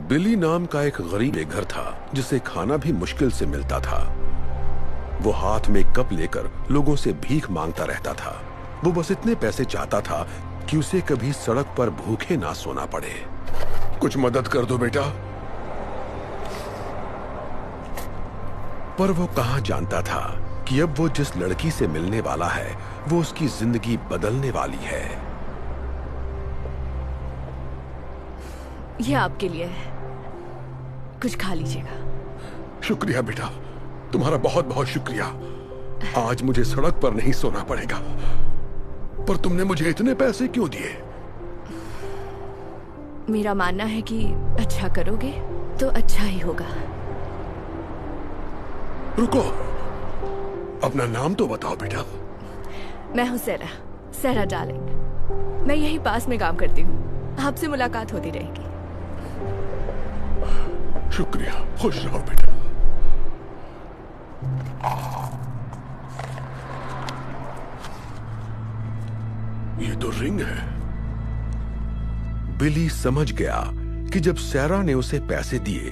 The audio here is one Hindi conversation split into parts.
बिली नाम का एक गरीब बेघर था जिसे खाना भी मुश्किल से मिलता था। वो हाथ में कप लेकर लोगों से भीख मांगता रहता था। वो बस इतने पैसे चाहता था कि उसे कभी सड़क पर भूखे ना सोना पड़े। कुछ मदद कर दो बेटा। पर वो कहां जानता था कि अब वो जिस लड़की से मिलने वाला है वो उसकी जिंदगी बदलने वाली है। ये आपके लिए है, कुछ खा लीजिएगा। शुक्रिया बेटा, तुम्हारा बहुत बहुत शुक्रिया। आज मुझे सड़क पर नहीं सोना पड़ेगा। पर तुमने मुझे इतने पैसे क्यों दिए? मेरा मानना है कि अच्छा करोगे तो अच्छा ही होगा। रुको, अपना नाम तो बताओ बेटा। मैं हूँ सेरा डार्लिंग। मैं यही पास में काम करती हूँ। आपसे मुलाकात होती रहेगी। शुक्रिया, खुश रहो बेटा। ये तो रिंग है। बिली समझ गया कि जब सैरा ने उसे पैसे दिए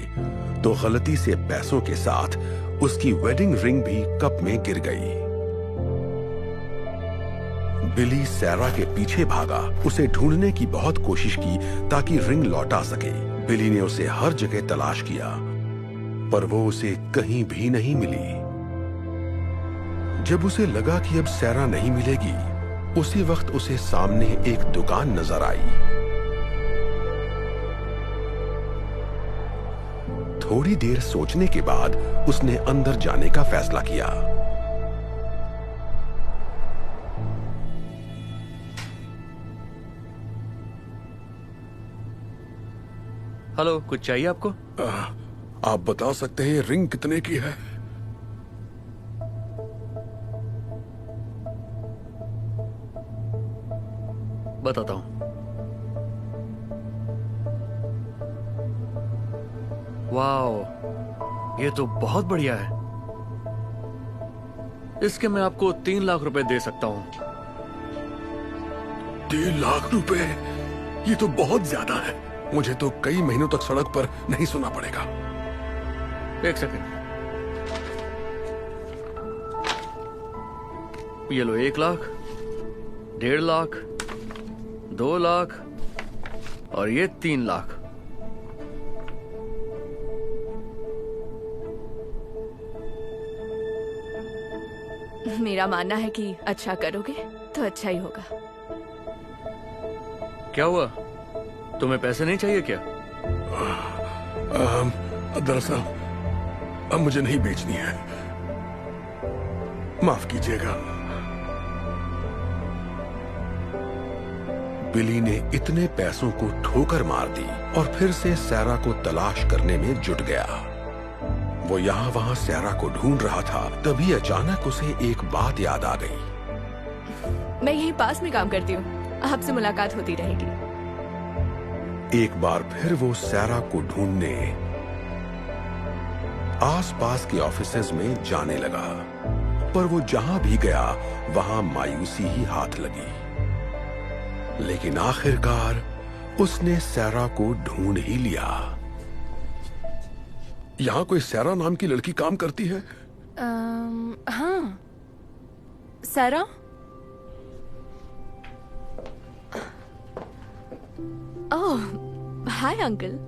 तो गलती से पैसों के साथ उसकी वेडिंग रिंग भी कप में गिर गई। बिली सैरा के पीछे भागा, उसे ढूंढने की बहुत कोशिश की ताकि रिंग लौटा सके। बिली ने उसे हर जगह तलाश किया पर वो उसे कहीं भी नहीं मिली। जब उसे लगा कि अब सैरा नहीं मिलेगी, उसी वक्त उसे सामने एक दुकान नजर आई। थोड़ी देर सोचने के बाद उसने अंदर जाने का फैसला किया। हेलो, कुछ चाहिए आपको? आप बता सकते हैं रिंग कितने की है? बताता हूं। वाओ, ये तो बहुत बढ़िया है। इसके मैं आपको 3 लाख रुपए दे सकता हूं। 3 लाख रुपए? ये तो बहुत ज्यादा है। मुझे तो कई महीनों तक सड़क पर नहीं सोना पड़ेगा। एक सेकंड, ये लो। 1 लाख, 1.5 लाख, 2 लाख और ये 3 लाख। मेरा मानना है कि अच्छा करोगे तो अच्छा ही होगा। क्या हुआ, तुम्हें पैसे नहीं चाहिए क्या? दरअसल अब मुझे नहीं बेचनी है, माफ कीजिएगा। बिली ने इतने पैसों को ठोकर मार दी और फिर से सैरा को तलाश करने में जुट गया। वो यहाँ वहाँ सैरा को ढूंढ रहा था, तभी अचानक उसे एक बात याद आ गई। मैं यहीं पास में काम करती हूँ, आपसे मुलाकात होती रहेगी। एक बार फिर वो सैरा को ढूंढने आसपास के ऑफिसेज में जाने लगा, पर वो जहां भी गया वहां मायूसी ही हाथ लगी। लेकिन आखिरकार उसने सैरा को ढूंढ ही लिया। यहां कोई सैरा नाम की लड़की काम करती है? हाँ, सैरा। ओह, हाय अंकल,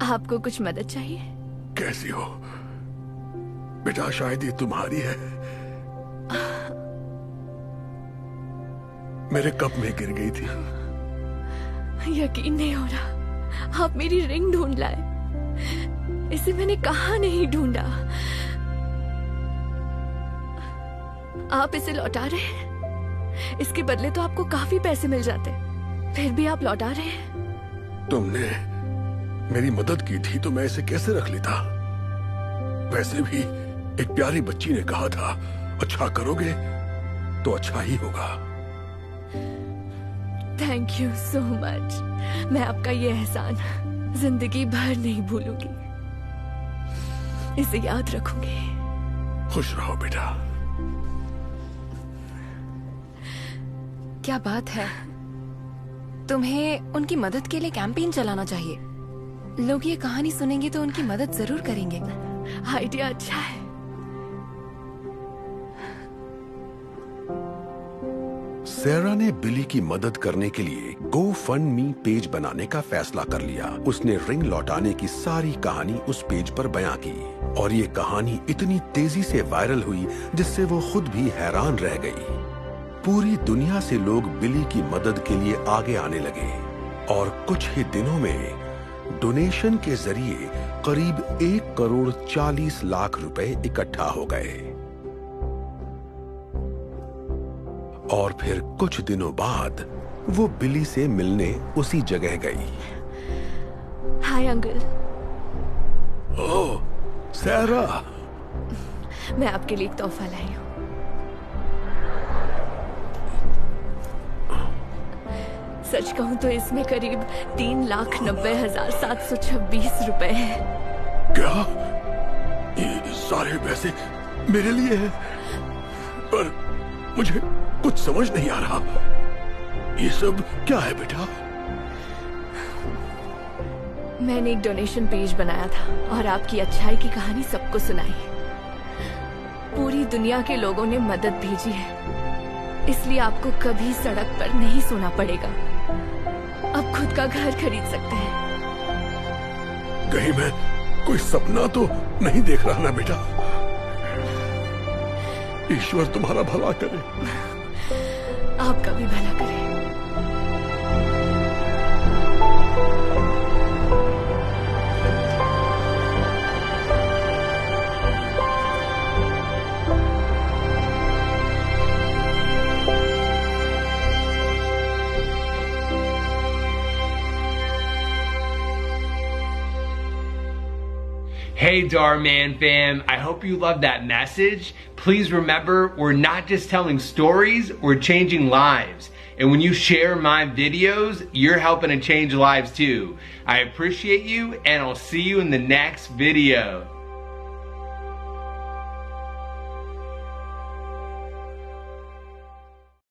आपको कुछ मदद चाहिए? कैसी हो बेटा? शायद ये तुम्हारी है। मेरे कप में गिर गई थी। यकीन नहीं हो रहा, आप मेरी रिंग ढूंढ लाए। इसे मैंने कहाँ नहीं ढूंढा। आप इसे लौटा रहे हैं? इसके बदले तो आपको काफी पैसे मिल जाते, फिर भी आप लौटा रहे हैं। तुमने मेरी मदद की थी तो मैं इसे कैसे रख लेता? वैसे भी एक प्यारी बच्ची ने कहा था, अच्छा करोगे तो अच्छा ही होगा। Thank you so much. मैं आपका ये एहसान जिंदगी भर नहीं भूलूंगी, इसे याद रखूंगी। खुश रहो बेटा। क्या बात है, तुम्हें उनकी मदद के लिए कैंपेन चलाना चाहिए। लोग ये कहानी सुनेंगे तो उनकी मदद जरूर करेंगे। आइडिया अच्छा है। सैरा ने बिली की मदद करने के लिए गो फंड मी पेज बनाने का फैसला कर लिया। उसने रिंग लौटाने की सारी कहानी उस पेज पर बयां की और ये कहानी इतनी तेजी से वायरल हुई जिससे वो खुद भी हैरान रह गई। पूरी दुनिया से लोग बिली की मदद के लिए आगे आने लगे और कुछ ही दिनों में डोनेशन के जरिए करीब 1,40,00,000 रुपए इकट्ठा हो गए। और फिर कुछ दिनों बाद वो बिली से मिलने उसी जगह गई। Hi uncle. ओह सैरा, मैं आपके लिए एक तोहफा लाई हूँ। सच कहूँ तो इसमें करीब 3,90,726 रुपए है। क्या ये सारे पैसे मेरे लिए हैं? पर मुझे कुछ समझ नहीं आ रहा। ये सब क्या है बेटा? मैंने एक डोनेशन पेज बनाया था और आपकी अच्छाई की कहानी सबको सुनाई। पूरी दुनिया के लोगों ने मदद भेजी है, इसलिए आपको कभी सड़क पर नहीं सोना पड़ेगा। अब खुद का घर खरीद सकते हैं। कहीं मैं कोई सपना तो नहीं देख रहा ना बेटा? ईश्वर तुम्हारा भला करे। आपका भी भला करे। Hey Dhar Mann fam, I hope you loved that message. Please remember, we're not just telling stories, we're changing lives. And when you share my videos, you're helping to change lives too. I appreciate you, and I'll see you in the next video.